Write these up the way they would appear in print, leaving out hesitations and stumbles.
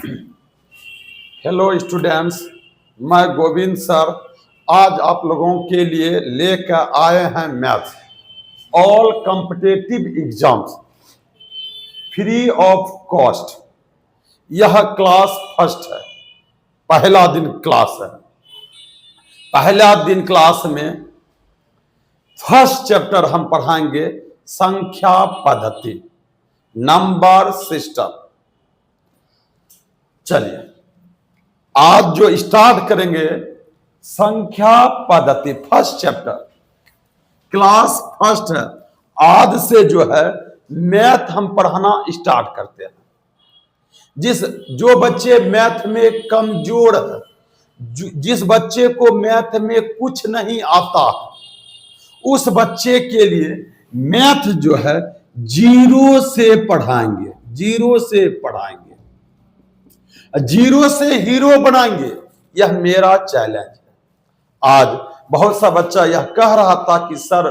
Hello students, मैं Govind sir आज आप लोगों के लिए लेकर आए हैं maths all competitive exams free of cost. यह क्लास फर्स्ट है, पहला दिन क्लास है। पहला दिन क्लास में फर्स्ट चैप्टर हम पढ़ाएंगे संख्या पद्धति, नंबर सिस्टम। चलिए आज जो स्टार्ट करेंगे संख्या पद्धति, फर्स्ट चैप्टर, क्लास फर्स्ट है। आज से जो है मैथ हम पढ़ाना स्टार्ट करते हैं। जो बच्चे मैथ में कमजोर है, जिस बच्चे को मैथ में कुछ नहीं आता, उस बच्चे के लिए मैथ जो है जीरो से पढ़ाएंगे, जीरो से पढ़ाएंगे, जीरो से हीरो बनाएंगे। यह मेरा चैलेंज है। आज बहुत सा बच्चा यह कह रहा था कि सर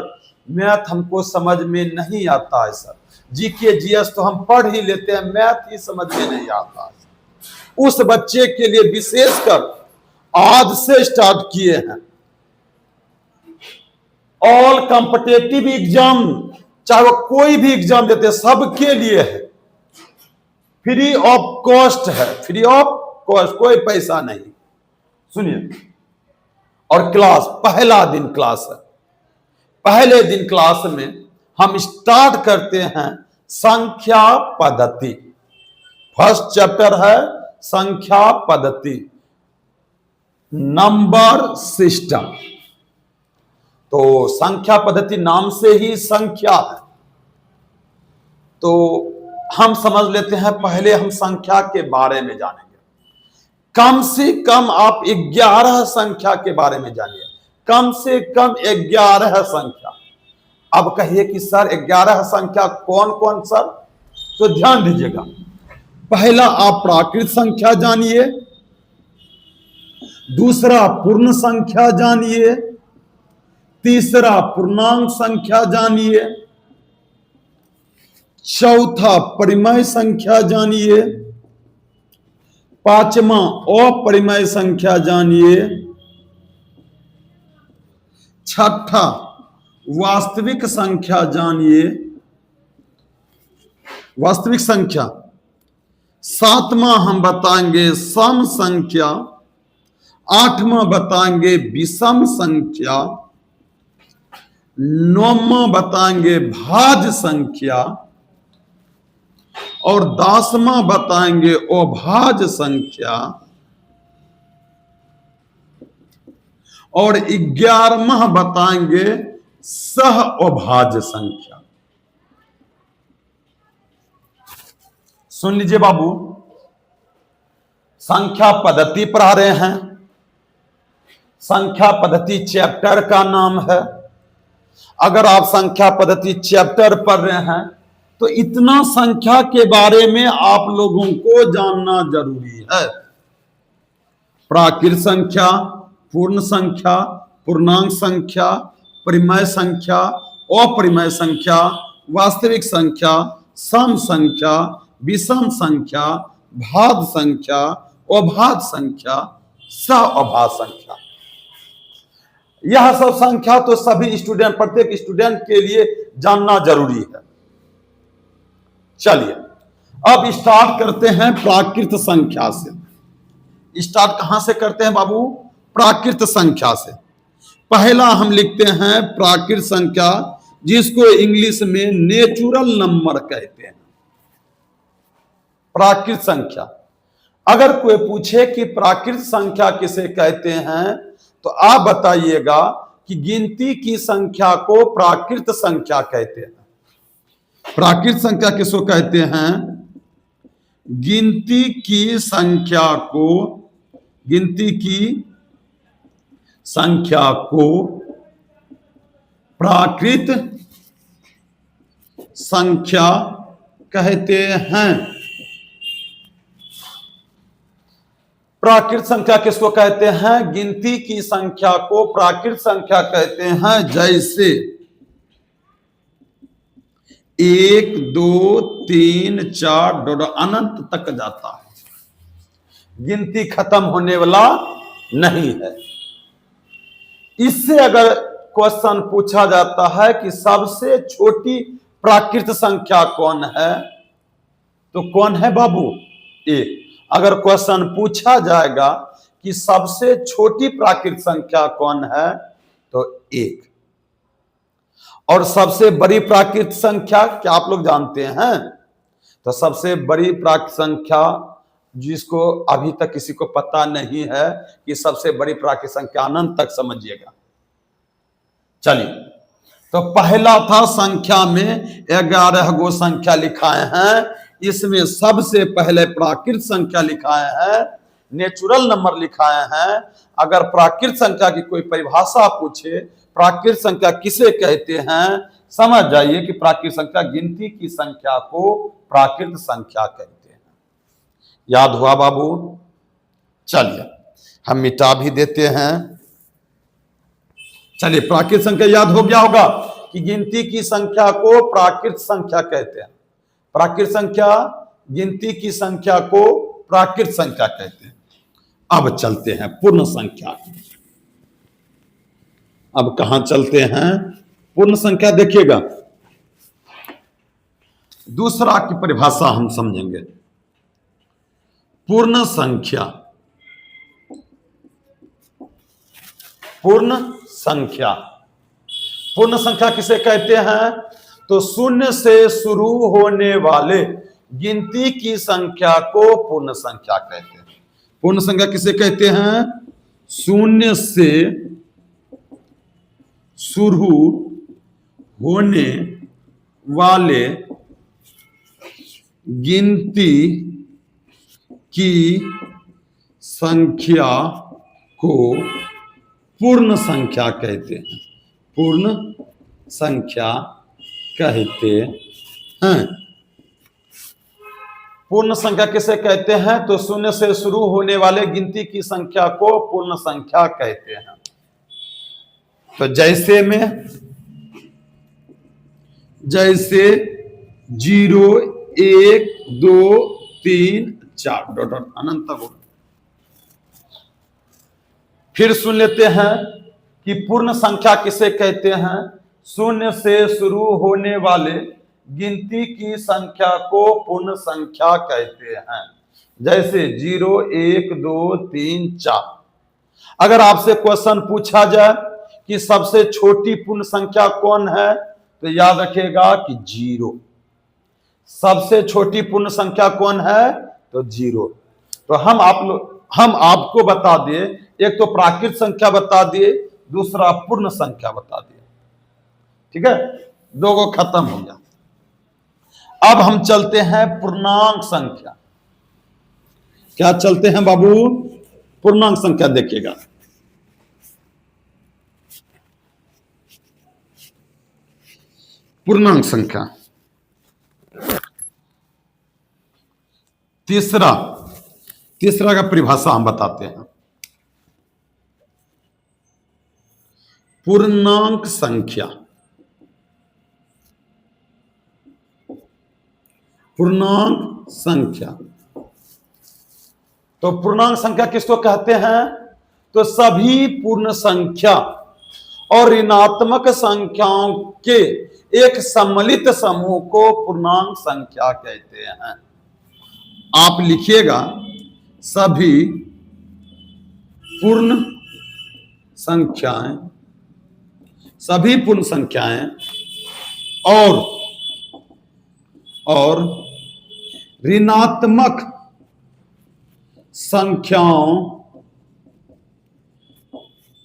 मैथ हमको समझ में नहीं आता है, सर जीके जीएस तो हम पढ़ ही लेते हैं, मैथ ही समझ में नहीं आता है। उस बच्चे के लिए विशेषकर आज से स्टार्ट किए हैं ऑल कॉम्पिटिटिव एग्जाम, चाहे वो कोई भी एग्जाम देते हैं, सबके लिए है, फ्री ऑफ कॉस्ट है, फ्री ऑफ कॉस्ट, कोई पैसा नहीं। सुनिए, और क्लास पहला दिन क्लास है। पहले दिन क्लास में हम स्टार्ट करते हैं संख्या पद्धति। फर्स्ट चैप्टर है संख्या पद्धति, नंबर सिस्टम। तो संख्या पद्धति नाम से ही संख्या है, तो हम समझ लेते हैं। पहले हम संख्या के बारे में जानेंगे। कम से कम आप 11 संख्या के बारे में जानिए, कम से कम 11 संख्या। अब कहिए कि सर 11 संख्या कौन कौन सर, तो ध्यान दीजिएगा। पहला आप प्राकृत संख्या जानिए, दूसरा पूर्ण संख्या जानिए, तीसरा पूर्णांक संख्या जानिए, चौथा परिमेय संख्या जानिए, पांचवा अपरिमेय संख्या जानिए, छठा वास्तविक संख्या जानिए, वास्तविक संख्या। सातवां हम बताएंगे सम संख्या, आठवां बताएंगे विषम संख्या, नौवां बताएंगे भाज्य संख्या, और 10वां बताएंगे अभाज्य संख्या, और 11वां बताएंगे सह अभाज्य संख्या। सुन लीजिए बाबू, संख्या पद्धति पढ़ा रहे हैं। संख्या पद्धति चैप्टर का नाम है। अगर आप संख्या पद्धति चैप्टर पढ़ रहे हैं तो इतना संख्या के बारे में आप लोगों को जानना जरूरी है। प्राकृत संख्या, पूर्ण संख्या, पूर्णांक संख्या, परिमेय संख्या, अपरिमेय संख्या, वास्तविक संख्या, सम संख्या, विषम संख्या, भाज्य संख्या, अभाज्य संख्या, सहअभाज्य संख्या। यह सब संख्या तो सभी स्टूडेंट, प्रत्येक स्टूडेंट के लिए जानना जरूरी है। चलिए अब स्टार्ट करते हैं प्राकृत संख्या से। स्टार्ट कहां से करते हैं बाबू? प्राकृत संख्या से। पहला हम लिखते हैं प्राकृत संख्या, जिसको इंग्लिश में नेचुरल नंबर कहते हैं। प्राकृत संख्या। अगर कोई पूछे कि प्राकृत संख्या किसे कहते हैं तो आप बताइएगा कि गिनती की संख्या को प्राकृत संख्या कहते हैं। प्राकृत संख्या किसको कहते हैं? गिनती की संख्या को, गिनती की संख्या को प्राकृत संख्या कहते हैं। प्राकृत संख्या किसको कहते हैं? गिनती की संख्या को प्राकृत संख्या कहते हैं। जैसे 1 2 3 4 अनंत तक जाता है। गिनती खत्म होने वाला नहीं है। इससे अगर क्वेश्चन पूछा जाता है कि सबसे छोटी प्राकृत संख्या कौन है, तो कौन है बाबू? एक। अगर क्वेश्चन पूछा जाएगा कि सबसे छोटी प्राकृत संख्या कौन है, तो एक। और सबसे बड़ी प्राकृत संख्या क्या आप लोग जानते हैं? तो सबसे बड़ी प्राकृत संख्या, जिसको अभी तक किसी को पता नहीं है कि सबसे बड़ी प्राकृत संख्या, अनंत तक समझिएगा। चलिए, तो पहला था संख्या में 11 गो संख्या लिखाए हैं, इसमें सबसे पहले प्राकृत संख्या लिखाए हैं, नेचुरल नंबर लिखाए हैं। अगर प्राकृत संख्या की कोई परिभाषा पूछे, प्राकृत संख्या किसे कहते हैं, समझ जाइए कि प्राकृत संख्या गिनती की संख्या को प्राकृत संख्या कहते हैं। याद हुआ बाबू? चलिए हम मिटा भी देते हैं। चलिए, प्राकृत संख्या याद हो गया होगा कि गिनती की संख्या को प्राकृत संख्या कहते हैं। प्राकृत संख्या, गिनती की संख्या को प्राकृत संख्या कहते हैं। अब चलते हैं पूर्ण संख्या। अब कहां चलते हैं? पूर्ण संख्या देखिएगा, दूसरा की परिभाषा हम समझेंगे। पूर्ण संख्या, पूर्ण संख्या, पूर्ण संख्या किसे कहते हैं? तो शून्य से शुरू होने वाले गिनती की संख्या को पूर्ण संख्या कहते हैं। पूर्ण संख्या किसे कहते हैं? शून्य से शुरू होने वाले गिनती की संख्या को पूर्ण संख्या कहते हैं। पूर्ण संख्या कहते हैं। पूर्ण संख्या किसे कहते हैं? तो शून्य से शुरू होने वाले गिनती की संख्या को पूर्ण संख्या कहते हैं। तो जैसे 0, 1, 2, 3, 4 डॉट डॉट अनंत तक। फिर सुन लेते हैं कि पूर्ण संख्या किसे कहते हैं? शून्य से शुरू होने वाले गिनती की संख्या को पूर्ण संख्या कहते हैं। जैसे 0, 1, 2, 3, 4। अगर आपसे क्वेश्चन पूछा जाए कि सबसे छोटी पूर्ण संख्या कौन है, तो याद रखिएगा कि 0। सबसे छोटी पूर्ण संख्या कौन है? तो 0। तो हम आपको बता दिए, एक तो प्राकृत संख्या बता दिए, दूसरा पूर्ण संख्या बता दिए। ठीक है, दो को खत्म हो गया। अब हम चलते हैं पूर्णांक संख्या। क्या चलते हैं बाबू? पूर्णांक संख्या देखिएगा। पूर्णांक संख्या तीसरा का परिभाषा हम बताते हैं। पूर्णांक संख्या, पूर्णांक संख्या। तो पूर्णांक संख्या किसको कहते हैं? तो सभी पूर्ण संख्या और ऋणात्मक संख्याओं के एक सम्मिलित समूह को पूर्णांक संख्या कहते हैं। आप लिखिएगा, सभी पूर्ण संख्याएं, सभी पूर्ण संख्याएं और ऋणात्मक संख्याओं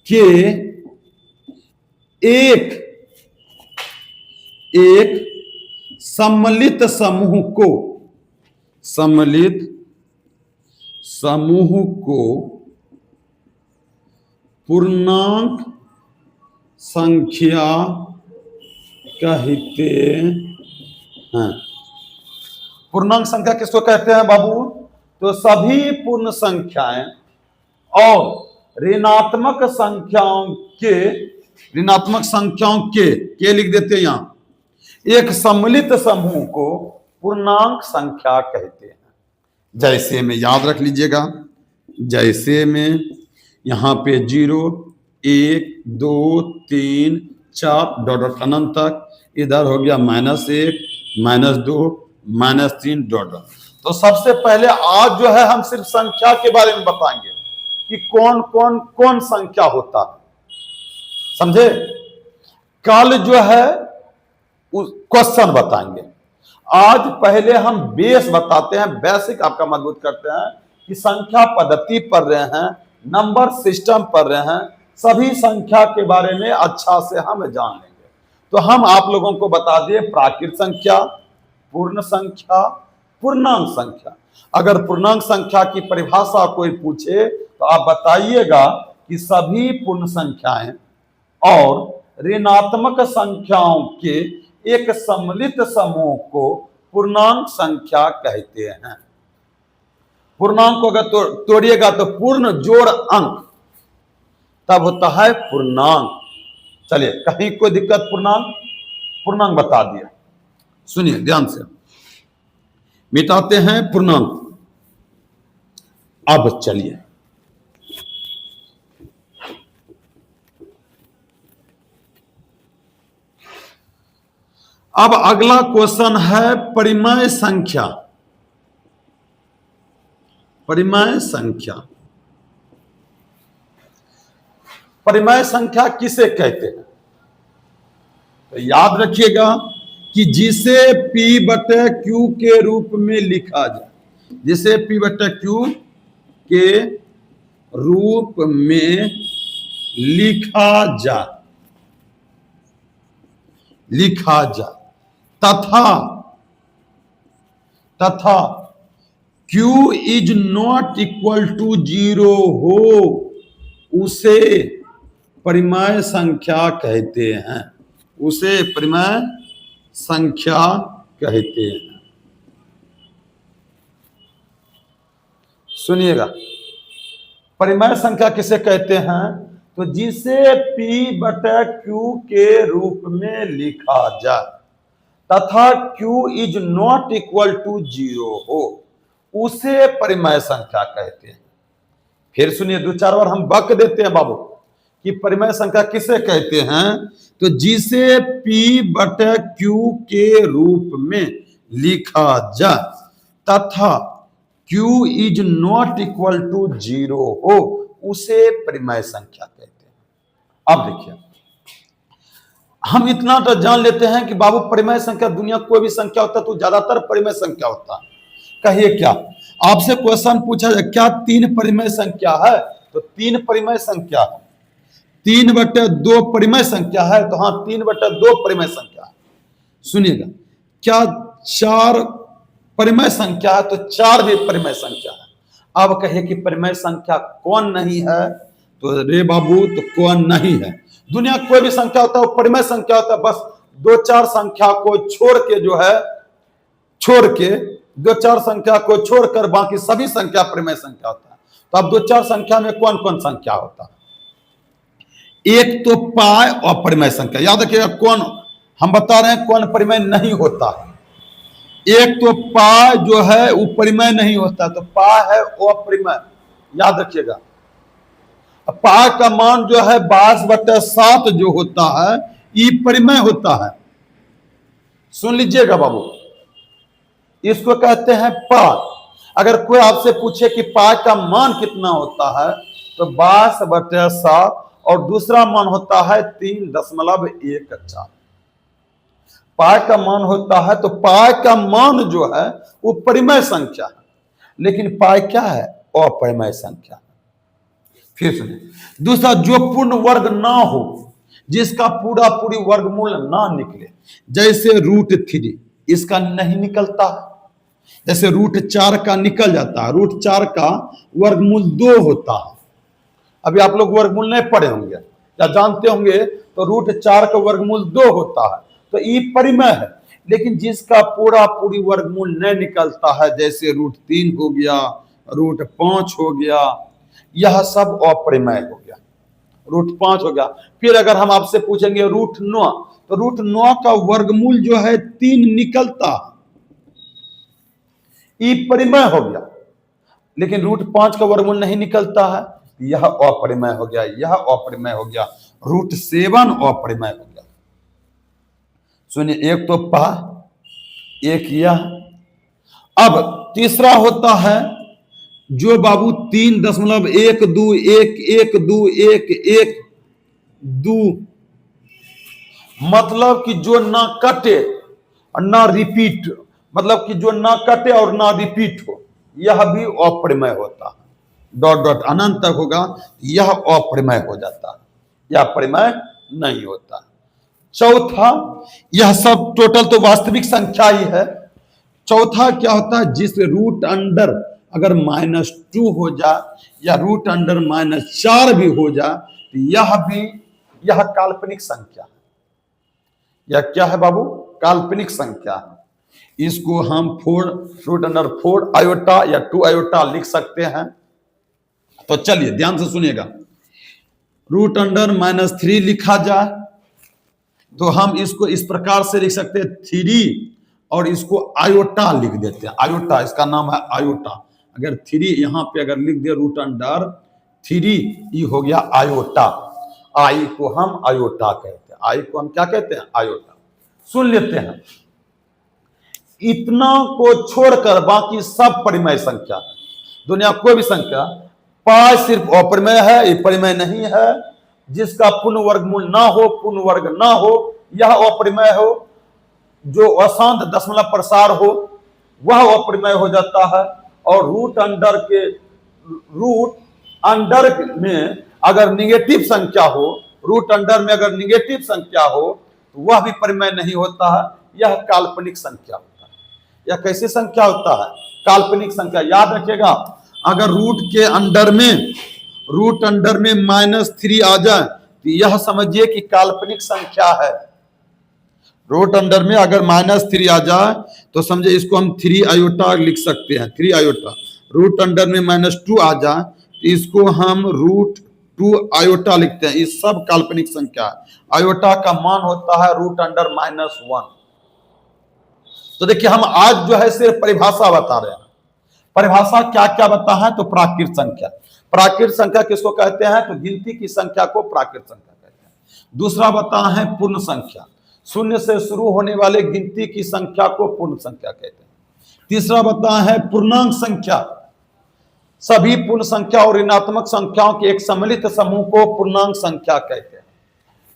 के एक सम्मिलित समूह को पूर्णांक संख्या कहते हैं। पूर्णांक संख्या किसको कहते हैं बाबू? तो सभी पूर्ण संख्याएं और ऋणात्मक संख्याओं के लिख देते हैं यहां, एक सम्मिलित समूह को पूर्णांक संख्या कहते हैं। जैसे में याद रख लीजिएगा, जैसे में यहाँ पे 0, 1, 2, 3, 4 डॉट डॉट अनंत तक, इधर हो गया -1, -2, -3 डॉट डॉट। तो सबसे पहले आज जो है हम सिर्फ संख्या के बारे में बताएंगे कि कौन कौन कौन संख्या होता है, समझे। कल जो है क्वेश्चन बताएंगे। आज पहले हम बेस बताते हैं, बेसिक आपका मजबूत करते हैं कि संख्या पद्धति पढ़ रहे हैं, नंबर सिस्टम पढ़ रहे हैं, सभी संख्या के बारे में अच्छा से हम जान लेंगे। तो हम आप लोगों को बता दिए प्राकृत संख्या, पूर्ण संख्या, पूर्णांक संख्या। अगर पूर्णांक संख्या की परिभाषा कोई पूछे तो आप बताइएगा कि सभी पूर्ण संख्याएं और ऋणात्मक संख्याओं के एक सम्मिलित समूह को पूर्णांक संख्या कहते हैं। पूर्णांक को अगर तोड़िएगा तो पूर्ण जोड़ अंक तब होता है पूर्णांक। चलिए, कहीं कोई दिक्कत? पूर्णांक बता दिया। सुनिए ध्यान से, मिटाते हैं पूर्णांक। अब चलिए, अब अगला क्वेश्चन है परिमेय संख्या। परिमेय संख्या, परिमेय संख्या किसे कहते हैं? तो याद रखिएगा कि जिसे P/Q के रूप में लिखा जाए, जिसे P/Q के रूप में लिखा जाए तथा Q is not equal to 0 हो, उसे परिमेय संख्या कहते हैं। उसे परिमेय संख्या कहते हैं। सुनिएगा, परिमेय संख्या किसे कहते हैं? तो जिसे P/Q के रूप में लिखा जाए तथा Q is not equal to 0 हो, उसे परिमेय संख्या कहते हैं। फिर सुनिए, 2-4 बार हम बक देते हैं बाबू कि परिमेय संख्या किसे कहते हैं। तो जिसे P/Q के रूप में लिखा जाए तथा Q is not equal to 0 हो, उसे परिमेय संख्या कहते हैं। अब देखिए, हम इतना तो जान लेते हैं कि बाबू परिमेय संख्या दुनिया कोई भी संख्या होता है तो ज्यादातर परिमेय संख्या होता है। कहिए क्या? आपसे क्वेश्चन पूछा जाए क्या 3 परिमेय संख्या है? तो 3 परिमेय संख्या है। 3/2 परिमेय संख्या है? तो हाँ, 3/2 परिमेय संख्या है। सुनिएगा, क्या 4 परिमेय संख्या है? तो 4 भी परिमेय संख्या है। अब कहिए कि परिमेय संख्या कौन नहीं है? तो रे बाबू, तो कौन नहीं है? दुनिया कोई भी संख्या होता है वो परिमेय संख्या होता है। बस 2-4 संख्या को छोड़ के जो है, 2-4 संख्या को छोड़कर बाकी सभी संख्या परिमेय संख्या होता है। तो अब 2-4 संख्या में कौन कौन संख्या होता है? एक तो पाई और परिमेय संख्या। याद रखिएगा, कौन हम बता रहे हैं कौन परिमेय नहीं होता है। एक तो पाई जो है वो परिमेय नहीं होता, तो पाई है अपरिमेय। याद रखिएगा, पाई का मान जो है 22/7 जो होता है ये परिमेय होता है। सुन लीजिएगा बाबू, इसको कहते हैं पाई। अगर कोई आपसे पूछे कि पाई का मान कितना होता है तो 22/7 और दूसरा मान होता है 3.14। पाई का मान होता है, तो पाई का मान जो है वो परिमेय संख्या है, लेकिन पाई क्या है? अपरिमेय संख्या। फिर सुनिए, दूसरा, जो पूर्ण वर्ग ना हो, जिसका पूरी वर्गमूल ना निकले, जैसे √3 इसका नहीं निकलता है। जैसे √4 का निकल जाता है, √4 का वर्गमूल 2 होता है। अभी आप लोग वर्गमूल नहीं पढ़े होंगे या जानते होंगे, तो √4 का वर्गमूल 2 होता है, तो ये परिमेय है। लेकिन जिसका पूरी वर्गमूल नहीं निकलता है, जैसे √3 हो गया, √5 हो गया, यह सब अपरिमेय हो गया। √5 हो गया। फिर अगर हम आपसे पूछेंगे √9, तो √9 का वर्गमूल जो है 3 निकलता, ये परिमेय हो गया। लेकिन √5 का वर्गमूल नहीं निकलता है, यह अपरिमेय हो गया, यह अपरिमेय हो गया, √7 अपरिमेय हो गया। सुनिए, एक तो पा, एक यह। अब तीसरा होता है जो बाबू 3.12112 मतलब कि जो ना कटे और ना रिपीट, मतलब कि जो ना कटे और ना रिपीट हो, यह भी अपरिमेय होता है। डॉट डॉट अनंत तक होगा, यह अपरिमेय हो जाता है, यह परिमेय नहीं होता। चौथा, यह सब टोटल तो वास्तविक संख्या ही है। चौथा क्या होता है, जिस रूट अंडर अगर -2 हो जाए या रूट अंडर -4 भी हो जाए, तो यह काल्पनिक संख्या है। यह क्या है बाबू? काल्पनिक संख्या है। इसको हम 4 आयोटा या 2 आयोटा लिख सकते हैं। तो चलिए ध्यान से सुनिएगा, रूट अंडर -3 लिखा जाए तो हम इसको इस प्रकार से लिख सकते हैं 3 और इसको आयोटा लिख देते हैं। आयोटा, इसका नाम है आयोटा। अगर 3 यहां पे अगर लिख दिया रूट अंडर 3, ये हो गया आयोटा। आई को हम आयोटा कहते हैं, आई को हम क्या कहते हैं? आयोटा। सुन लेते हैं, इतना को छोड़कर बाकी सब परिमेय संख्या है। दुनिया कोई भी संख्या, पाई सिर्फ अपरिमेय है, ये परिमेय नहीं है। जिसका पूर्ण वर्गमूल ना हो, पूर्ण वर्ग ना हो, यह अपरिमेय हो। जो अशांत दशमलव प्रसार हो, वह अपरिमेय हो जाता है। और रूट अंडर में अगर निगेटिव संख्या हो, रूट अंडर में अगर निगेटिव संख्या हो, तो वह भी परिमेय नहीं होता है, यह काल्पनिक संख्या होता है। यह कैसी संख्या होता है? काल्पनिक संख्या। याद रखिएगा, अगर रूट अंडर में -3 आ जाए तो यह समझिए कि काल्पनिक संख्या है। रूट अंडर में अगर -3 आ जाए तो समझे इसको हम 3 आयोटा लिख सकते हैं, 3 आयोटा। रूट अंडर में -2 आ जाए तो इसको हम √2 आयोटा लिखते हैं। ये सब काल्पनिक संख्या है। आयोटा का मान होता है रूट अंडर -1। तो देखिए, हम आज जो है सिर्फ परिभाषा बता रहे हैं। परिभाषा क्या क्या बता है? तो प्राकृत संख्या। प्राकृत संख्या किसको कहते हैं? तो गिनती की संख्या को प्राकृत संख्या कहते हैं। दूसरा बता है पूर्ण संख्या, शून्य से शुरू होने वाले गिनती की संख्या को पूर्ण संख्या कहते हैं। तीसरा बता है पूर्णांक संख्या, सभी पूर्ण संख्या और ऋणात्मक संख्याओं के एक सम्मिलित समूह को पूर्णांक संख्या कहते हैं।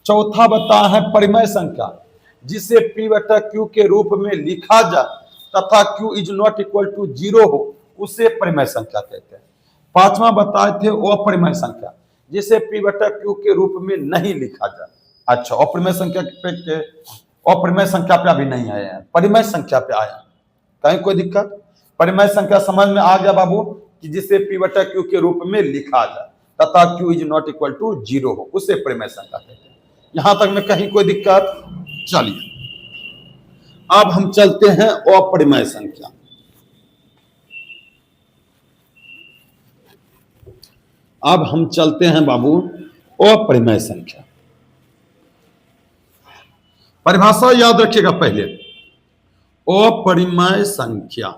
चौथा बता है परिमेय संख्या, जिसे P/Q के रूप में लिखा जाए तथा Q is not equal to 0 हो, उसे परिमेय संख्या कहते हैं। पांचवा बताए थे अपरिमेय संख्या, जिसे P/Q के रूप में नहीं लिखा जाए। अच्छा, अपरिमेय संख्या पे अभी नहीं आया है, परिमेय संख्या पे आया। कहीं कोई दिक्कत? परिमेय संख्या समझ में आ गया बाबू, कि जिसे P/Q के रूप में लिखा जाए तथा Q is not equal to 0 हो, उसे परिमेय संख्या कहते हैं। यहां तक में कहीं कोई दिक्कत? चलिए अब हम चलते हैं अपरिमेय संख्या। अब हम चलते हैं बाबू अपरिमेय संख्या। परिभाषा याद रखिएगा पहले, अपरिमेय संख्या,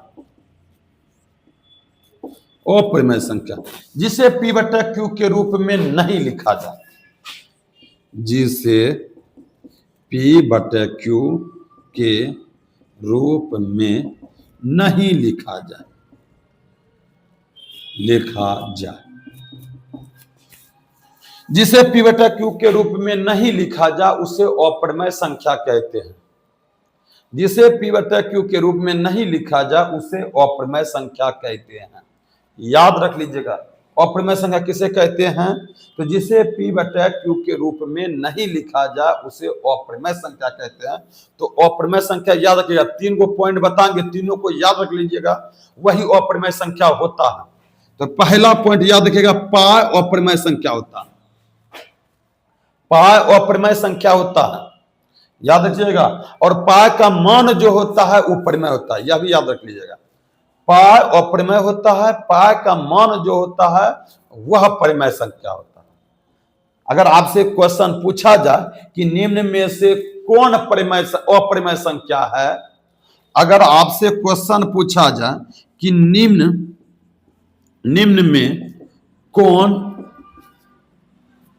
अपरिमेय संख्या जिसे P/Q के रूप में नहीं लिखा जाए, जिसे P/Q के रूप में नहीं लिखा जाए, जिसे P/Q के रूप में नहीं लिखा जाए उसे अपरिमेय संख्या कहते हैं। जिसे P/Q के रूप में नहीं लिखा जाए उसे अपरिमेय संख्या कहते हैं। याद रख लीजिएगा, अपरिमेय संख्या किसे कहते हैं? तो जिसे P/Q के रूप में नहीं लिखा जाए उसे अपरिमेय संख्या कहते हैं। तो अपरिमेय संख्या याद रखिएगा, 3 को पॉइंट बताएंगे, तीनों को याद रख लीजिएगा, वही अपरिमेय संख्या होता है। तो पहला पॉइंट याद रखिएगा, पाई अपरिमेय संख्या होता है। पाई अपरिमेय संख्या होता है, याद रखिएगा। और पाई का मान जो होता है वो परिमेय होता है, यह भी याद रख लीजिएगा। पाई अपरिमेय होता है, पाई का मान जो होता है वह परिमेय संख्या होता है। अगर आपसे क्वेश्चन पूछा जाए कि निम्न में से कौन अपरिमेय संख्या है, अगर आपसे क्वेश्चन पूछा जाए कि निम्न निम्न में कौन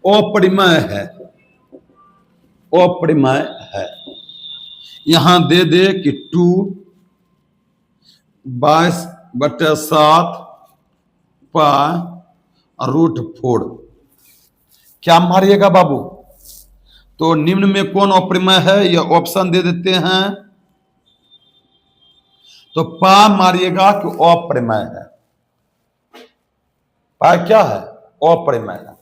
अपरिमेय है? अपरिमेय है। यहां दे दे कि 2/7 √4। क्या मारिएगा बाबू? तो निम्न में कौन अपरिमेय है, यह ऑप्शन दे देते हैं। तो पा मारिएगा कि अपरिमेय है। पा क्या है? अपरिमेय है।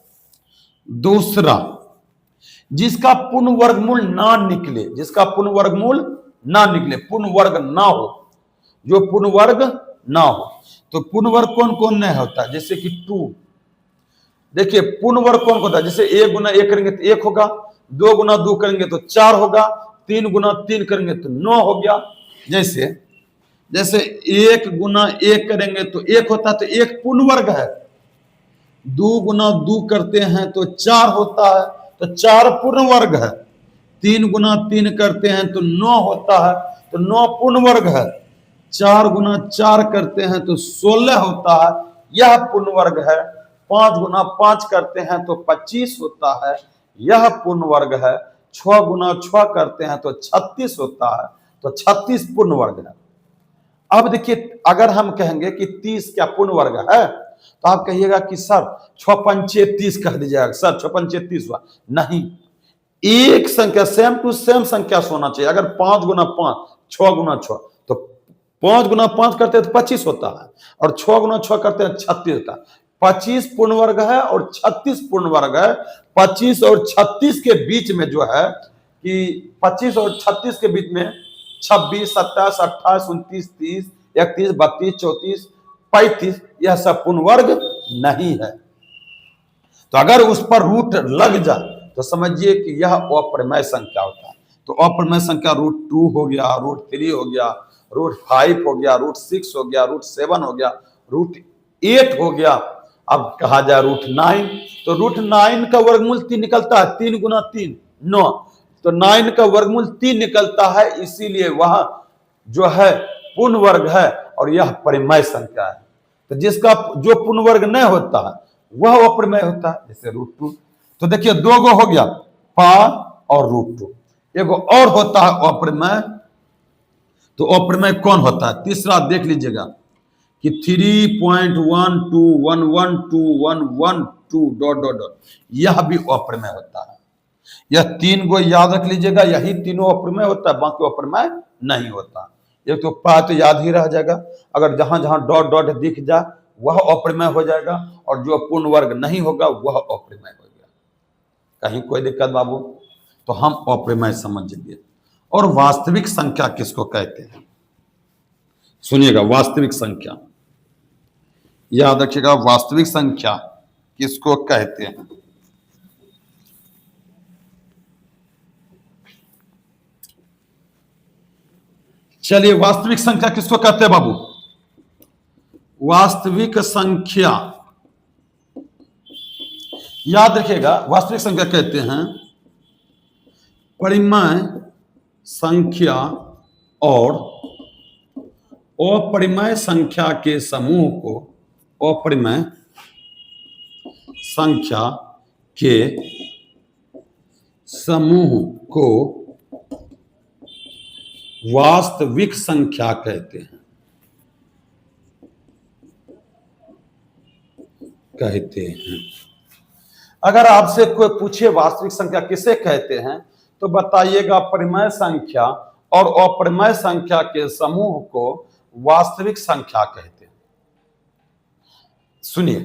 दूसरा, जिसका पूर्ण वर्गमूल ना निकले, जिसका पूर्ण वर्गमूल ना निकले, पूर्ण वर्ग ना हो, जो पूर्ण वर्ग ना हो। तो पूर्ण वर्ग कौन कौन नहीं होता? जैसे कि 2, देखिए पूर्ण वर्ग कौन होता है? जैसे 1 गुना 1 करेंगे तो 1 होगा, 2 गुना 2 करेंगे तो 4 होगा, 3 गुना 3 करेंगे तो 9 हो गया। जैसे 1 गुना 1 करेंगे तो 1 होता है, तो 1 पूर्ण वर्ग है। 2 गुना 2 करते हैं तो 4 होता है, तो 4 पूर्ण वर्ग है। 3 गुना 3 करते हैं तो 9 होता है, तो 9 पूर्ण वर्ग है। 4 गुना 4 करते हैं तो 16 होता है, यह पूर्ण वर्ग है। 5 गुना 5 करते हैं तो 25 होता है, यह पूर्ण वर्ग है। 6 गुना 6 करते हैं तो 36 होता है, तो 36 पूर्ण वर्ग है। अब देखिए, अगर हम कहेंगे कि 30 क्या पूर्ण वर्ग है, तो आप कहिएगा कि सर 6 पंचे 30 कह दीजिएगा, सर 6 पंचे 30 हुआ। नहीं, एक संख्या सेम टू सेम संख्या होना चाहिए। अगर 5 गुना 5, 6 गुना 6, तो 5 गुना 5 करते हैं तो 25 होता है, और 6 गुना 6 करते हैं 36 होता है। 25 पूर्ण वर्ग है और 36 पूर्ण वर्ग है। 25 और 36 के बीच में जो है कि 25 और 36 के बीच में 26, 27, 28, 29, 30, 31, 32, 34, 35, यह सब पूर्ण वर्ग नहीं है। तो अगर उस पर रूट लग जाए तो समझिए कि यह अप्रमेय संख्या होता है। तो अप्रमेय संख्या √2 हो गया, √3 हो गया, √5 हो गया, √6 हो गया, √7 हो गया, √8 हो गया। अब कहा जाए √9, तो √9 का वर्गमूल 3 निकलता है। 3 गुना 3 9, तो 9 का वर्गमूल 3 निकलता है, इसीलिए वह जो है पूर्ण वर्ग है और यह परिमेय संख्या है। तो जिसका जो पूर्ण वर्ग नहीं होता है वह अप्रमेय होता है, जैसे √2। तो देखिए 2 गो हो गया, पा और √2। एगो और होता है अप्रमेय। तो अप्रमेय कौन होता है? तीसरा देख लीजिएगा कि 3.121121112 यह भी अप्रमेय होता है। यह 3 गो याद रख लीजिएगा, यही तीनों अप्रमेय होता है, बाकी अप्रमेय नहीं होता। एक तो पा तो याद ही रह जाएगा, अगर जहां जहां डॉट डॉट दिख जाए वह अप्रमेय हो जाएगा, और जो पूर्ण वर्ग नहीं होगा वह अप्रमेय हो गया। कहीं कोई दिक्कत बाबू? तो हम अप्रमेय समझ लिए। और वास्तविक संख्या किसको कहते हैं? सुनिएगा, वास्तविक संख्या याद रखिएगा, वास्तविक संख्या किसको कहते हैं? चलिए, वास्तविक संख्या किसको कहते हैं बाबू? वास्तविक संख्या याद रखिएगा, वास्तविक संख्या कहते हैं परिमेय संख्या और अपरिमेय संख्या के समूह को, अपरिमेय संख्या के समूह को वास्तविक संख्या कहते हैं। अगर आपसे कोई पूछे वास्तविक संख्या किसे कहते हैं, तो बताइएगा परिमेय संख्या और अपरिमेय संख्या के समूह को वास्तविक संख्या कहते हैं। सुनिए,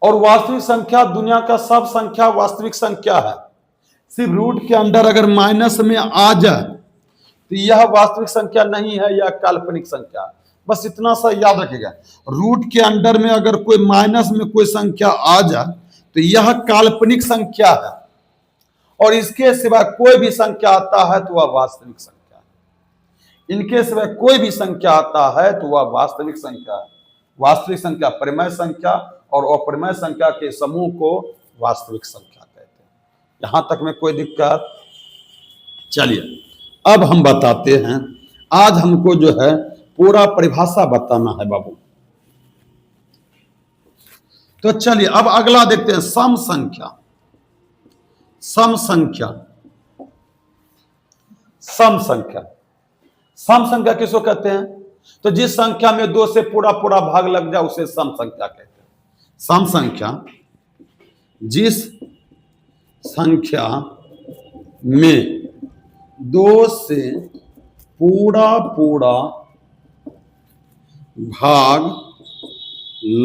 और वास्तविक संख्या दुनिया का सब संख्या वास्तविक संख्या है। सिर्फ रूट के अंदर अगर माइनस में आ जाए तो यह वास्तविक संख्या नहीं है, यह काल्पनिक संख्या है। बस इतना सा याद रखिएगा, रूट के अंदर में अगर कोई माइनस में कोई संख्या आ जाए तो यह काल्पनिक संख्या है, और इसके सिवा कोई भी संख्या आता है तो वह वास्तविक संख्या है। इनके सिवा कोई भी संख्या आता है तो वह वास्तविक संख्या है। वास्तविक संख्या परिमेय संख्या और अपरिमेय संख्या के समूह को वास्तविक संख्या कहते हैं। यहां तक में कोई दिक्कत? चलिए अब हम बताते हैं, आज हमको जो है पूरा परिभाषा बताना है बाबू। तो चलिए अब अगला देखते हैं, सम संख्या। सम संख्या, सम संख्या, सम संख्या किसको कहते हैं? तो जिस संख्या में 2 से पूरा पूरा भाग लग जाए उसे सम संख्या कहते हैं। सम संख्या जिस संख्या में 2 से पूरा पूरा भाग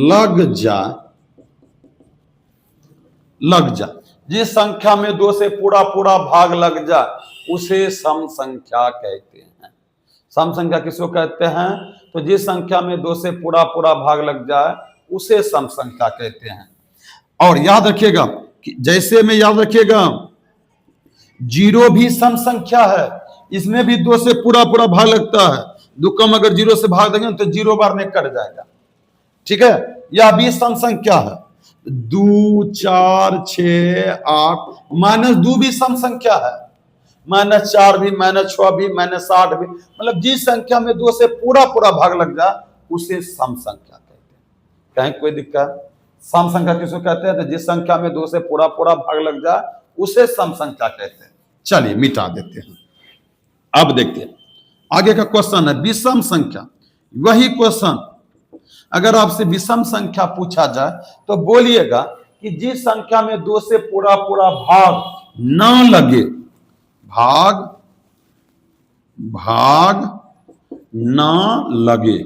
लग जाए, जिस संख्या में 2 से पूरा पूरा भाग लग जाए उसे सम संख्या कहते हैं। सम संख्या किसको कहते हैं? तो जिस संख्या में 2 से पूरा पूरा भाग लग जाए उसे सम संख्या कहते हैं। और याद रखिएगा कि जैसे में याद रखिएगा 0 भी सम संख्या है, इसमें भी 2 से पूरा पूरा भाग लगता है। 2 कम अगर 0 से भाग देंगे तो 0 बार में कट जाएगा, ठीक है। यह भी सम संख्या है। 2, 4, 6, 8, -2 भी सम संख्या है। -4 भी, -6 भी, -8 भी, मतलब जिस संख्या में 2 से पूरा पूरा भाग लग जाए उसे सम संख्या कहते हैं। कहीं कोई दिक्कत? सम संख्या किसको कहते हैं? तो जिस संख्या में 2 से पूरा पूरा भाग लग जाए उसे सम संख्या कहते हैं। चलिए मिटा देते हैं। अब देखते हैं आगे का क्वेश्चन है विषम संख्या। वही क्वेश्चन अगर आपसे विषम संख्या पूछा जाए तो बोलिएगा कि जिस संख्या में 2 से पूरा पूरा भाग ना लगे, भाग ना लगे,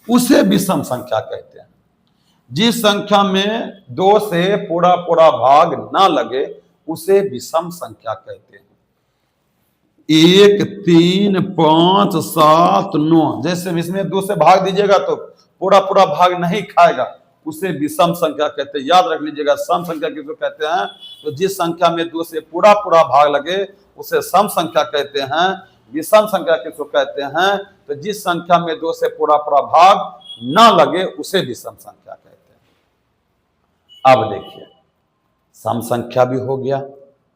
उसे विषम संख्या कहते हैं। जिस संख्या में 2 से पूरा पूरा भाग ना लगे उसे विषम संख्या कहते हैं। 1, 3, 5, 7, 9, जैसे इसमें 2 से भाग दीजिएगा तो पूरा पूरा भाग नहीं खाएगा, उसे विषम संख्या कहते हैं। याद रख लीजिएगा सम संख्या किसको कहते हैं? तो जिस संख्या में 2 से पूरा पूरा भाग लगे उसे सम संख्या कहते हैं। विषम संख्या किसको कहते हैं? तो जिस संख्या में 2 से पूरा पूरा भाग ना लगे उसे विषम संख्या कहते हैं। अब देखिए सम संख्या भी हो गया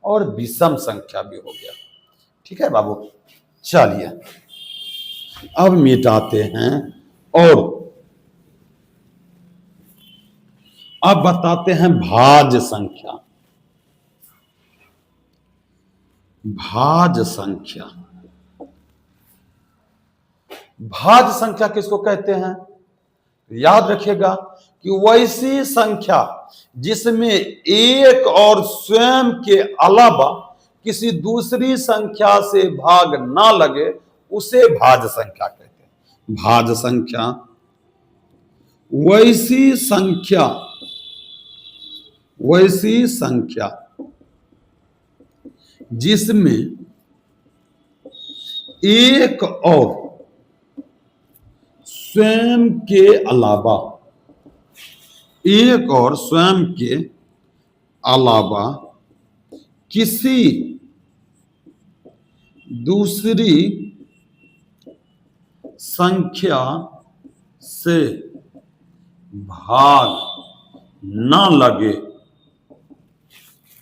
और विषम संख्या भी हो गया, ठीक है बाबू। चलिए अब मिटाते हैं और अब बताते हैं भाज्य संख्या। भाज्य संख्या, भाज्य संख्या किसको कहते हैं? याद रखिएगा कि वैसी संख्या जिसमें एक और स्वयं के अलावा किसी दूसरी संख्या से भाग ना लगे उसे भाज्य संख्या कहते हैं। भाज्य संख्या वैसी संख्या जिसमें एक और स्वयं के अलावा, एक और स्वयं के अलावा किसी दूसरी संख्या से भाग ना लगे।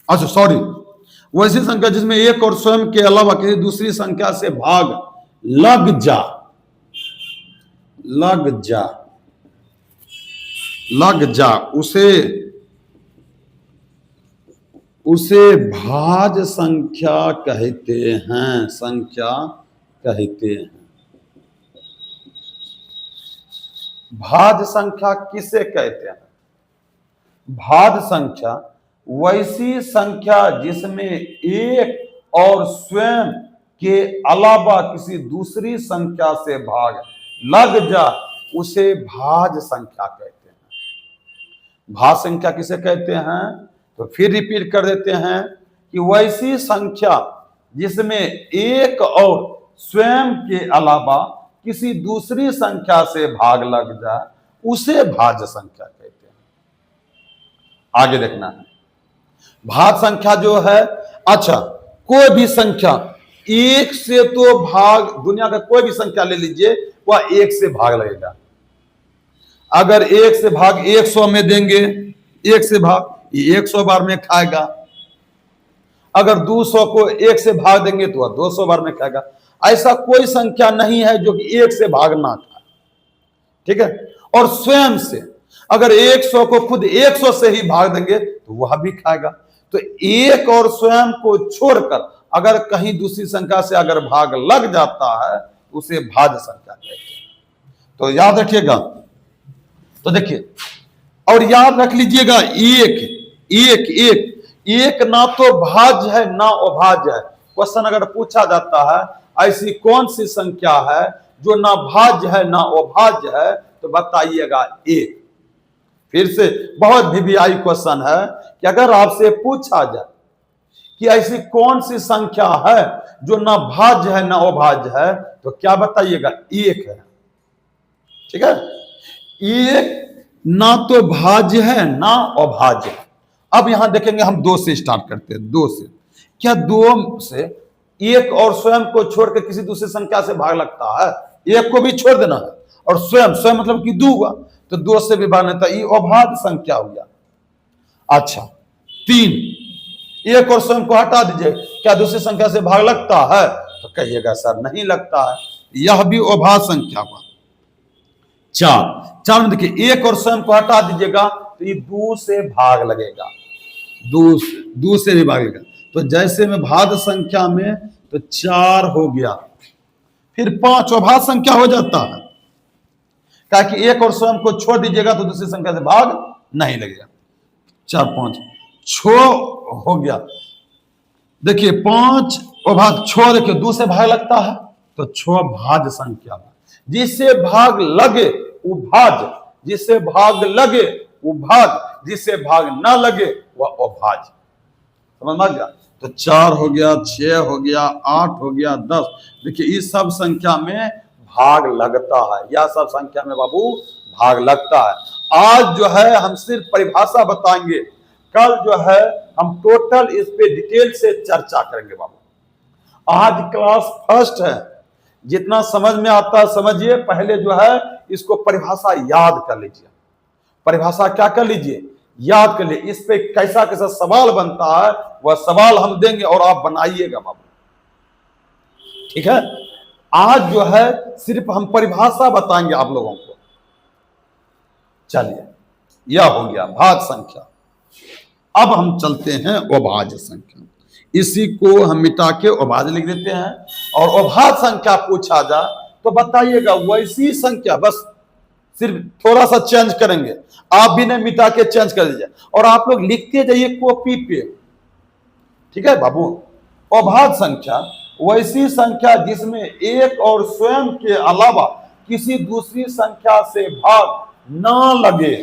अच्छा सॉरी, वैसी संख्या जिसमें एक और स्वयं के अलावा किसी दूसरी संख्या से भाग लग जा उसे भाज्य संख्या कहते हैं। भाज्य संख्या किसे कहते हैं? भाज्य संख्या वैसी संख्या जिसमें एक और स्वयं के अलावा किसी दूसरी संख्या से भाग लग जा उसे भाज्य संख्या कहते हैं। भाज्य संख्या किसे कहते हैं? तो फिर रिपीट कर देते हैं कि वैसी संख्या जिसमें एक और स्वयं के अलावा किसी दूसरी संख्या से भाग लग जाए उसे भाज्य संख्या कहते हैं। आगे देखना है भाज्य संख्या जो है, अच्छा कोई भी संख्या एक से तो भाग, दुनिया का कोई भी संख्या ले लीजिए वह एक से भाग लगेगा। अगर एक से भाग 100 में देंगे, एक से भाग 100 बार में खाएगा। अगर 200 को 1 से भाग देंगे तो वह 200 बार में खाएगा। ऐसा कोई संख्या नहीं है जो कि 1 से भाग ना खाए, ठीक है। और स्वयं से अगर 100 को खुद 100 से ही भाग देंगे तो वह भी खाएगा। तो एक और स्वयं को छोड़कर अगर कहीं दूसरी संख्या से अगर भाग लग जाता है उसे भाज्य संख्या कहते हैं। तो याद रखिएगा। तो देखिए और याद रख लीजिएगा, एक ना तो भाज्य है ना अभाज्य है। क्वेश्चन अगर पूछा जाता है ऐसी कौन सी संख्या है जो ना भाज्य है ना अभाज्य है, तो बताइएगा एक। फिर से बहुत वीवीआई क्वेश्चन है कि अगर आपसे पूछा जाए कि ऐसी कौन सी संख्या है जो ना भाज्य है ना अभाज्य है, तो क्या बताइएगा? एक है। ठीक है, एक ना तो भाज्य है ना अभाज्य है। अब यहां देखेंगे हम दो से स्टार्ट करते हैं। दो से क्या? दो से एक और स्वयं को छोड़कर किसी दूसरी संख्या से भाग लगता है, एक को भी छोड़ देना है और स्वयं स्वयं मतलब कि दो हुआ, तो दो से भी भाग नहीं था, ये अभाज्य संख्या हो गया। अच्छा, तीन, एक और स्वयं को हटा दीजिए, क्या दूसरी संख्या से भाग लगता है? तो कहिएगा सर नहीं लगता है, यह भी अभाज्य संख्या हुआ। चार में देखिए एक और स्वयं को हटा दीजिएगा तो ये दो से भाग लगेगा, दो से भी भाग लगेगा। तो जैसे में भाज्य संख्या में तो 4 हो गया, फिर 5 अभाज्य संख्या हो जाता है, क्या कि एक और स्वयं को छोड़ दीजिएगा तो दूसरी संख्या से भाग नहीं लगेगा। 4 5 6 हो गया। देखिए 5 अभाज्य, 6 देखिए 2 से भाग लगता है तो 6 भाज्य संख्या है। जिससे भाग लगे वो भाज्य, जिससे भाग लगे वो भाज्य, जिससे भाग ना लगे वह अभाज्य। समझ में आ गया? तो 4 हो गया, 6 हो गया, 8 हो गया, 10। देखिए इस सब संख्या में भाग लगता है, या सब संख्या में बाबू भाग लगता है। आज जो है हम सिर्फ परिभाषा बताएंगे, कल जो है हम टोटल इस पे डिटेल से चर्चा करेंगे बाबू। आज क्लास फर्स्ट है, जितना समझ में आता है समझिए, पहले जो है इसको परिभाषा याद कर लीजिए। परिभाषा क्या कर लीजिए? याद कर लीजिए। इस पे कैसा कैसा सवाल बनता है वह सवाल हम देंगे और आप बनाइएगा बाबू, ठीक है? आज जो है सिर्फ हम परिभाषा बताएंगे आप लोगों को। चलिए, यह हो गया भाज्य संख्या। अब हम चलते हैं अभाज्य संख्या। इसी को हम मिटा के अभाज्य लिख देते हैं, और अभाज्य संख्या पूछा जाए तो बताइएगा वैसी संख्या, बस सिर्फ थोड़ा सा चेंज करेंगे, आप भी नहीं मिटा के चेंज कर दीजिए और आप लोग लिखते जाइए कॉपी पे, ठीक है बाबू? अभाज्य संख्या वैसी संख्या जिसमें एक और स्वयं के अलावा किसी दूसरी संख्या से भाग ना लगे।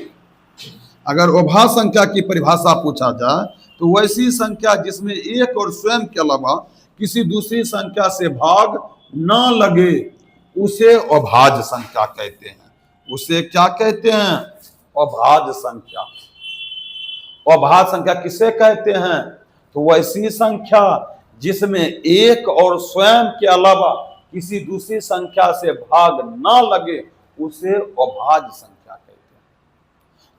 अगर अभाज्य संख्या की परिभाषा पूछा जाए तो वैसी संख्या जिसमें एक और स्वयं के अलावा किसी दूसरी संख्या से भाग ना लगे उसे अभाज्य संख्या कहते हैं। उसे क्या कहते हैं? अभाज्य संख्या। अभाज्य संख्या किसे कहते हैं? तो वैसी संख्या जिसमें एक और स्वयं के अलावा किसी दूसरी संख्या से भाग ना लगे उसे अभाज्य संख्या कहते हैं।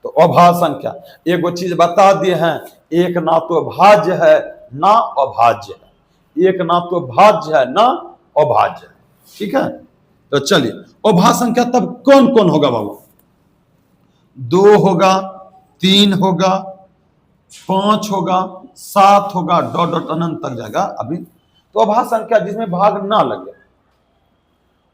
तो अभाज्य संख्या एक वो चीज बता दिए हैं, एक ना तो भाज्य है ना अभाज्य है, एक ना तो भाज्य है ना अभाज्य है, ठीक है? तो चलिए, अभाज्य संख्या तब कौन कौन होगा बाबू? 2 होगा, 3 होगा, 5 होगा, 7 होगा, डॉट डॉट अनंत तक जाएगा अभी। तो अभाज्य संख्या जिसमें भाग ना लगे,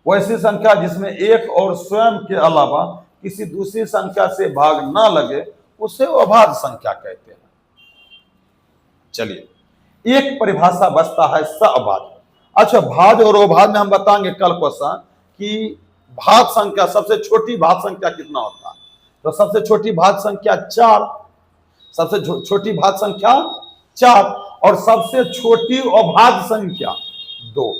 वैसी संख्या जिसमें एक और स्वयं के अलावा किसी दूसरी संख्या से भाग ना लगे उसे अभाज्य संख्या कहते हैं। चलिए, एक परिभाषा बचता है सअभाज्य। अच्छा, भाज्य और अभाज्य में हम बताएंगे कल क्वेश्चन कि भाज्य संख्या, सबसे छोटी भाज्य संख्या कितना होता है? तो सबसे छोटी भाज्य संख्या 4, सबसे छोटी भाज्य संख्या 4, और सबसे छोटी अभाज्य संख्या 2।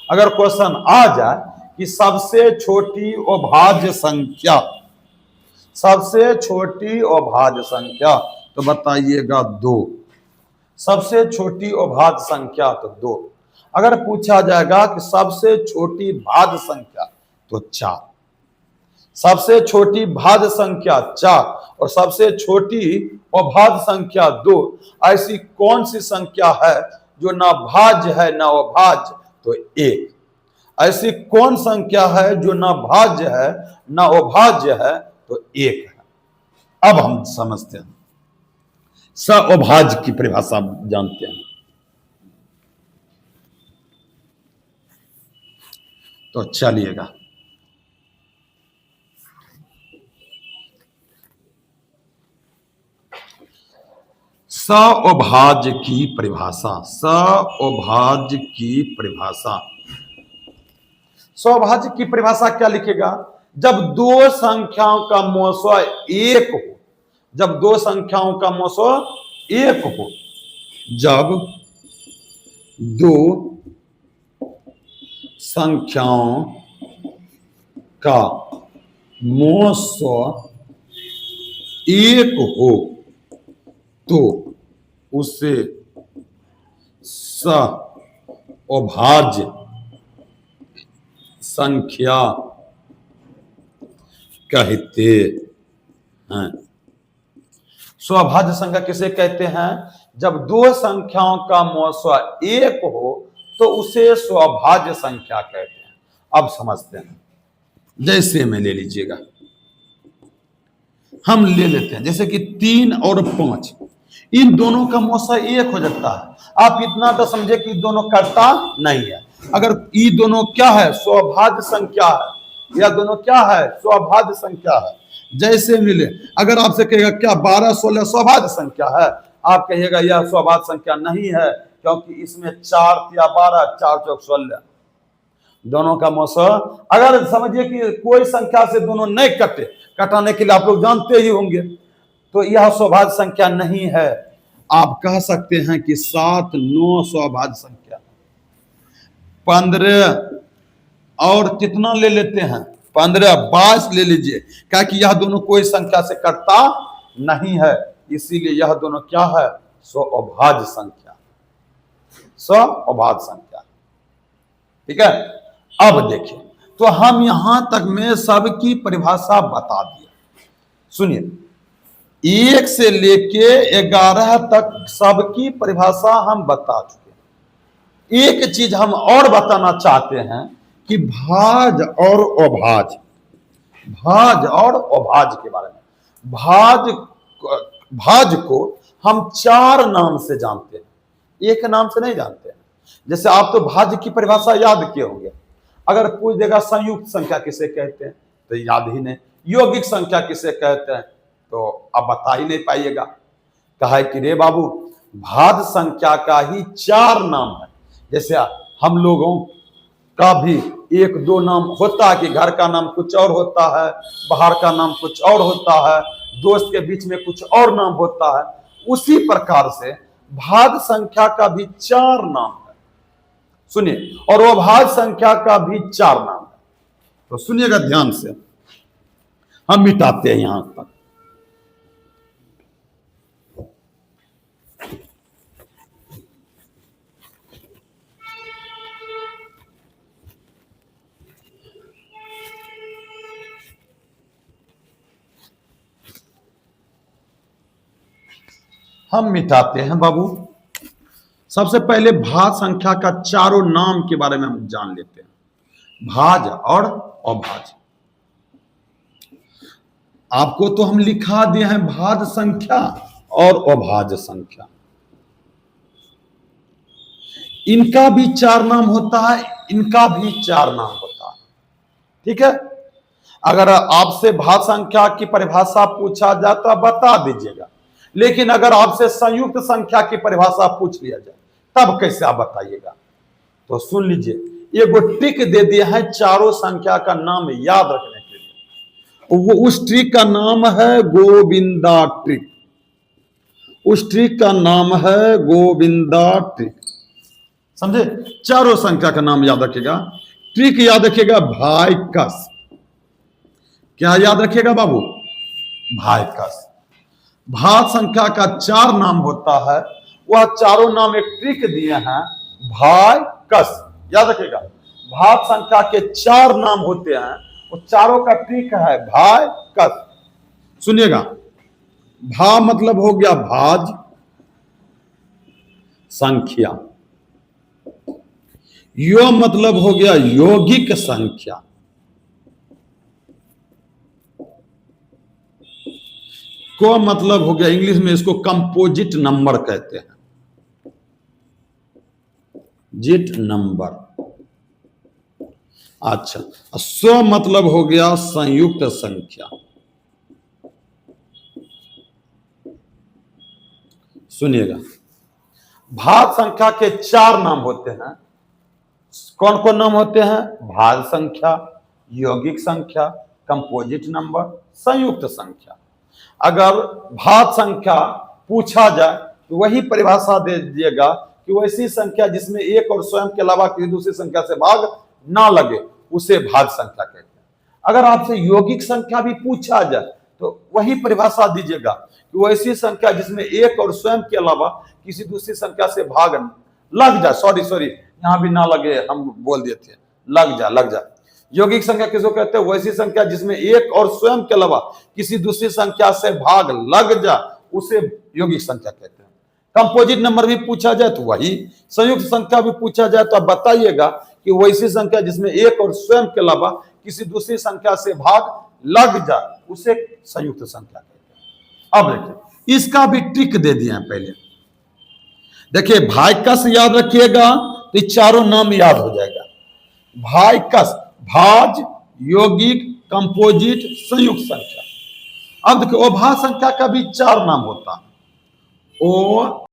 अगर क्वेश्चन आ जाए कि सबसे छोटी अभाज्य संख्या, सबसे छोटी अभाज्य संख्या, तो बताइएगा 2। सबसे छोटी अभाज्य संख्या तो 2। अगर पूछा जाएगा कि सबसे छोटी भाज्य संख्या तो 4। सबसे छोटी भाज्य संख्या 4 और सबसे छोटी अभाज्य संख्या 2, ऐसी कौन सी संख्या है जो ना भाज्य है ना अभाज्य? तो 1। ऐसी कौन संख्या है जो ना भाज्य है ना अभाज्य है? तो 1 है। अब हम समझते हैं, स अभाज्य की परिभाषा जानते हैं। तो चलिएगा, सअभाज्य की परिभाषा, सअभाज्य की परिभाषा, सअभाज्य की परिभाषा क्या लिखेगा? जब दो संख्याओं का मौसा एक हो, जब दो संख्याओं का मौसा एक हो, जब दो संख्याओं का मौसा एक हो तो उसे सअभाज्य संख्या कहते हैं। सअभाज्य संख्या किसे कहते हैं? जब दो संख्याओं का मौसा एक हो तो उसे सअभाज्य संख्या कहते हैं। अब समझते हैं, जैसे में ले लीजिएगा, हम ले लेते हैं जैसे कि 3 और 5, इन दोनों का मौसा एक हो जाता है। आप इतना तो समझे कि दोनों करता नहीं है। अगर ये दोनों क्या है? सअभाज्य संख्या है। यह दोनों क्या है? सअभाज्य संख्या है। जैसे मिले, अगर आपसे कहेगा क्या 12, 16 सअभाज्य संख्या है, आप कहिएगा यह सअभाज्य संख्या नहीं है, क्योंकि इसमें 4 या 12, 4 चौक 16 दोनों का मौसा। अगर समझिए कि कोई संख्या से दोनों नहीं कटे, कटाने के लिए आप लोग जानते ही होंगे, तो यह सअभाज्य संख्या नहीं है। आप कह सकते हैं कि 7, 9 सअभाज्य संख्या। 15 और कितना ले लेते हैं? 15, 22 ले लीजिए, क्या कि यह दोनों कोई संख्या से कटता नहीं है, इसीलिए यह दोनों क्या है? सअभाज्य संख्या, सअभाज्य संख्या। ठीक है, अब देखिए, तो हम यहां तक में सबकी परिभाषा बता दिए। सुनिए, 1 से लेके 11 तक सबकी परिभाषा हम बता चुके। एक चीज हम और बताना चाहते हैं कि भाज और अभाज्य, भाज और अभाज्य के बारे में। भाज को हम 4 नाम से जानते हैं, एक नाम से नहीं जानते हैं। जैसे आप तो भाज्य की परिभाषा याद किए होंगे। अगर पूछ देगा संयुक्त संख्या किसे कहते हैं, तो याद ही नहीं। यौगिक संख्या किसे कहते हैं, तो आप बता ही नहीं पाइएगा। कहा कि रे बाबू, भाज्य संख्या का ही 4 नाम है। जैसे हम लोगों का भी 1-2 नाम होता है कि घर का नाम कुछ और होता है, बाहर का नाम कुछ और होता है, दोस्त के बीच में कुछ और नाम होता है। उसी प्रकार से भाज्य संख्या का भी 4 नाम है। सुनिए, और अभाज्य संख्या का भी 4 नाम है। तो सुनिएगा ध्यान से, हम मिटाते हैं यहां तक। हम मिटाते हैं बाबू। सबसे पहले भाज्य संख्या का चारों नाम के बारे में हम जान लेते हैं, भाज्य और अभाज्य। आपको तो हम लिखा दिए हैं भाज्य संख्या और अभाज्य संख्या। इनका भी 4 नाम होता है, इनका भी 4 नाम होता है। ठीक है, अगर आपसे भाज्य संख्या की परिभाषा पूछा जाए तो बता दीजिएगा, लेकिन अगर आपसे संयुक्त संख्या की परिभाषा पूछ लिया जाए तब कैसे आप बताइएगा? तो सुन लीजिए, ये वो ट्रिक दे दिया है चारों संख्या का नाम याद रखने के लिए। वो उस ट्रिक का नाम है गोविंदा ट्रिक। उस ट्रिक का नाम है गोविंदा ट्रिक। समझे? चारों संख्या का नाम याद रखिएगा, ट्रिक याद रखिएगा, भाई कस। क्या याद रखिएगा बाबू? भाई कस। भाज्य संख्या का 4 नाम होता है, वह चारों नाम एक ट्रिक दिए हैं, भाई कस। याद रखिएगा, भाज्य संख्या के 4 नाम होते हैं, वो चारों का ट्रिक है भाई कस। सुनिएगा, भा मतलब हो गया भाज्य संख्या, यो मतलब हो गया यौगिक संख्या, को मतलब हो गया, इंग्लिश में इसको कंपोजिट नंबर कहते हैं, जिट नंबर। अच्छा, स्व मतलब हो गया संयुक्त संख्या। सुनिएगा, भाज्य संख्या के 4 नाम होते हैं। कौन कौन नाम होते हैं? भाज्य संख्या, यौगिक संख्या, कंपोजिट नंबर, संयुक्त संख्या। अगर भाज्य संख्या पूछा जाए तो वही परिभाषा दे दीजिएगा कि वैसी संख्या जिसमें एक और स्वयं के अलावा किसी दूसरी संख्या से भाग ना लगे, उसे भाज्य संख्या कहते हैं। अगर आपसे यौगिक संख्या भी पूछा जाए तो वही परिभाषा दीजिएगा कि वैसी संख्या जिसमें एक और स्वयं के अलावा किसी दूसरी संख्या से भाग लग जाए, सॉरी यहां भी ना लगे, हम बोल दिए थे, लग जा। यौगिक संख्या किसको कहते हैं? वैसी संख्या जिसमें एक और स्वयं के अलावा किसी दूसरी संख्या से भाग लग जा, उसे यौगिक संख्या कहते हैं। कंपोजिट नंबर भी पूछा जाए तो वही, संयुक्त संख्या भी पूछा जाए तो आप बताइएगा कि वैसी संख्या जिसमें एक और स्वयं के अलावा किसी दूसरी संख्या से भाग लग जा, उसे संयुक्त संख्या कहते हैं। अब देखिए, इसका भी ट्रिक दे दिया है पहले। देखिए, भाज्यकस याद रखिएगा तो ये चारों नाम याद हो जाएगा। भाज्यकस, भाज्य, यौगिक, कंपोजिट, संयुक्त संख्या। अब देखिए, अभाज्य संख्या का भी 4 नाम होता है। ओ